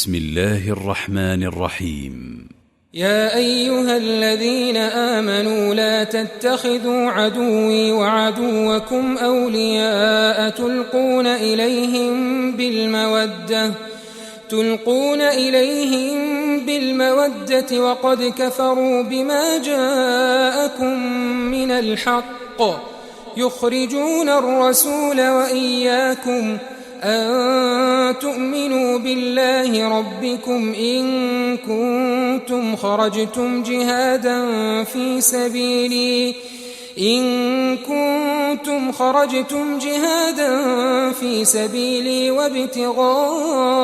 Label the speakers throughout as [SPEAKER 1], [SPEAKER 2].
[SPEAKER 1] بسم الله الرحمن الرحيم.
[SPEAKER 2] يا أيها الذين آمنوا لا تتخذوا عدوي وعدوكم أولياء تلقون إليهم بالمودة وقد كفروا بما جاءكم من الحق يخرجون الرسول وإياكم أن تؤمنوا بالله ربكم إن كنتم خرجتم جهادا في سبيلي وابتغاء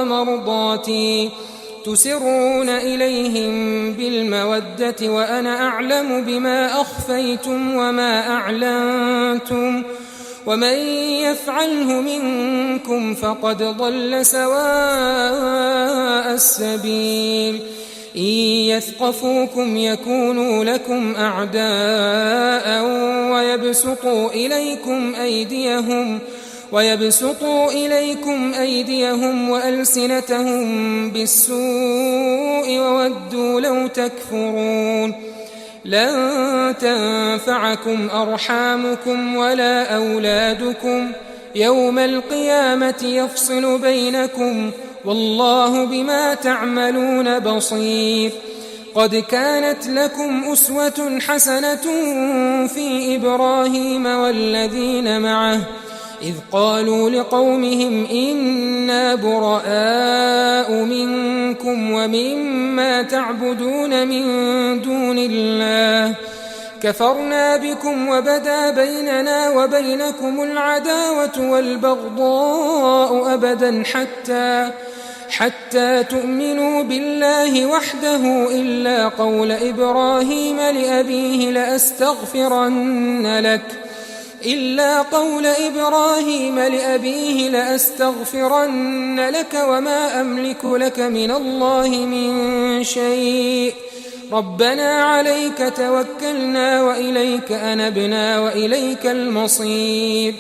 [SPEAKER 2] مرضاتي تسرون إليهم بالمودة وأنا أعلم بما أخفيتم وما أعلنتم ومن يفعله منكم فقد ضل سواء السبيل إن يثقفوكم يكونوا لكم أعداء ويبسطوا إليكم أيديهم وألسنتهم بالسوء وودوا لو تكفرون لن تنفعكم أرحامكم ولا أولادكم يوم القيامة يفصل بينكم والله بما تعملون بصير. قد كانت لكم أسوة حسنة في إبراهيم والذين معه إذ قالوا لقومهم إنا براء منكم ومما تعبدون من دون الله كفرنا بكم وبدا بيننا وبينكم العداوة والبغضاء أبدا حتى تؤمنوا بالله وحده إلا قول إبراهيم لأبيه لأستغفرن لك وما أملك لك من الله من شيء ربنا عليك توكلنا وإليك أنبنا وإليك المصير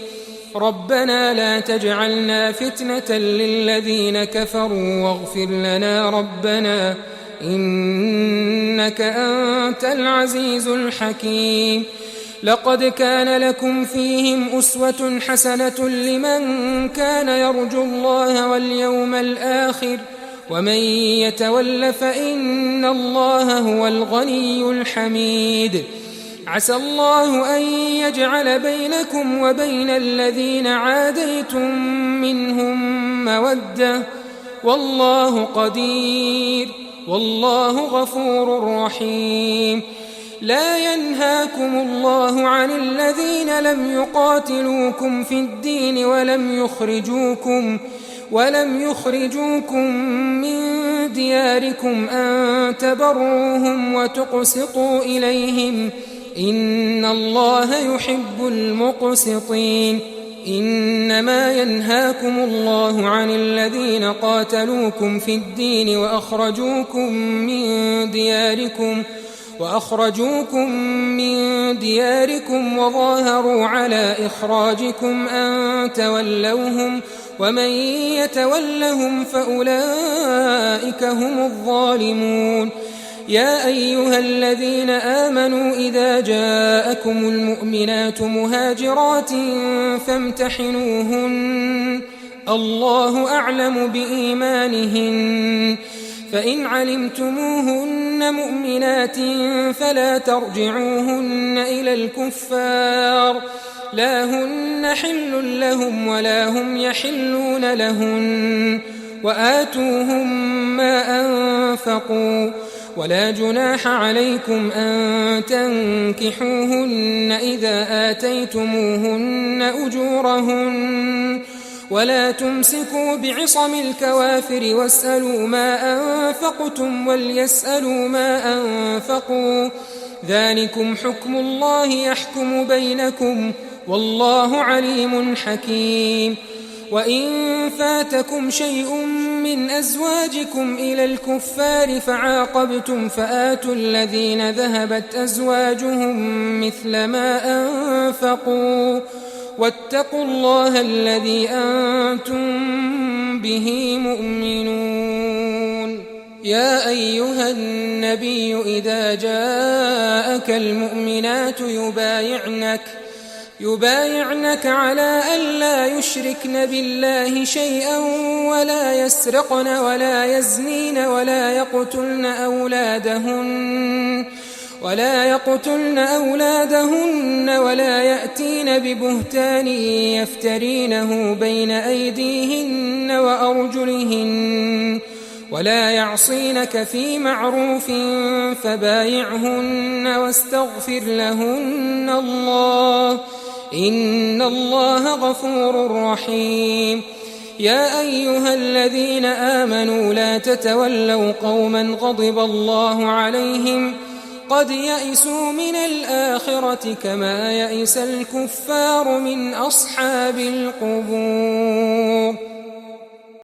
[SPEAKER 2] ربنا لا تجعلنا فتنة للذين كفروا واغفر لنا ربنا إنك أنت العزيز الحكيم. لقد كان لكم فيهم أسوة حسنة لمن كان يرجو الله واليوم الآخر ومن يتول فإن الله هو الغني الحميد. عسى الله أن يجعل بينكم وبين الذين عاديتم منهم مودة والله قدير والله غفور رحيم. لا ينهاكم الله عن الذين لم يقاتلوكم في الدين ولم يخرجوكم من دياركم أن تبروهم وتقسطوا إليهم إن الله يحب المقسطين. إنما ينهاكم الله عن الذين قاتلوكم في الدين وأخرجوكم من دياركم وظاهروا على إخراجكم أن تولوهم ومن يتولهم فأولئك هم الظالمون. يا أيها الذين آمنوا إذا جاءكم المؤمنات مهاجرات فامتحنوهن الله أعلم بإيمانهن فإن علمتموهن مؤمنات فلا ترجعوهن إلى الكفار لا هن حل لهم ولا هم يحلون لهن وآتوهم ما أنفقوا ولا جناح عليكم أن تنكحوهن إذا آتيتموهن أجورهن ولا تمسكوا بعصم الكوافر واسألوا ما أنفقتم وليسألوا ما أنفقوا ذلكم حكم الله يحكم بينكم والله عليم حكيم. وإن فاتكم شيء من أزواجكم إلى الكفار فعاقبتم فآتوا الذين ذهبت أزواجهم مثل ما أنفقوا واتقوا الله الذي أنتم به مؤمنون. يا أيها النبي إذا جاءك المؤمنات يبايعنك على ألا يشركن بالله شيئا ولا يسرقن ولا يزنين ولا يقتلن أولادهن ولا يأتين ببهتان يفترينه بين أيديهن وأرجلهن ولا يعصينك في معروف فبايعهن واستغفر لهن الله إن الله غفور رحيم. يا أيها الذين آمنوا لا تتولوا قوما غضب الله عليهم قد يئسوا من الآخرة كما يئس الكفار من أصحاب القبور.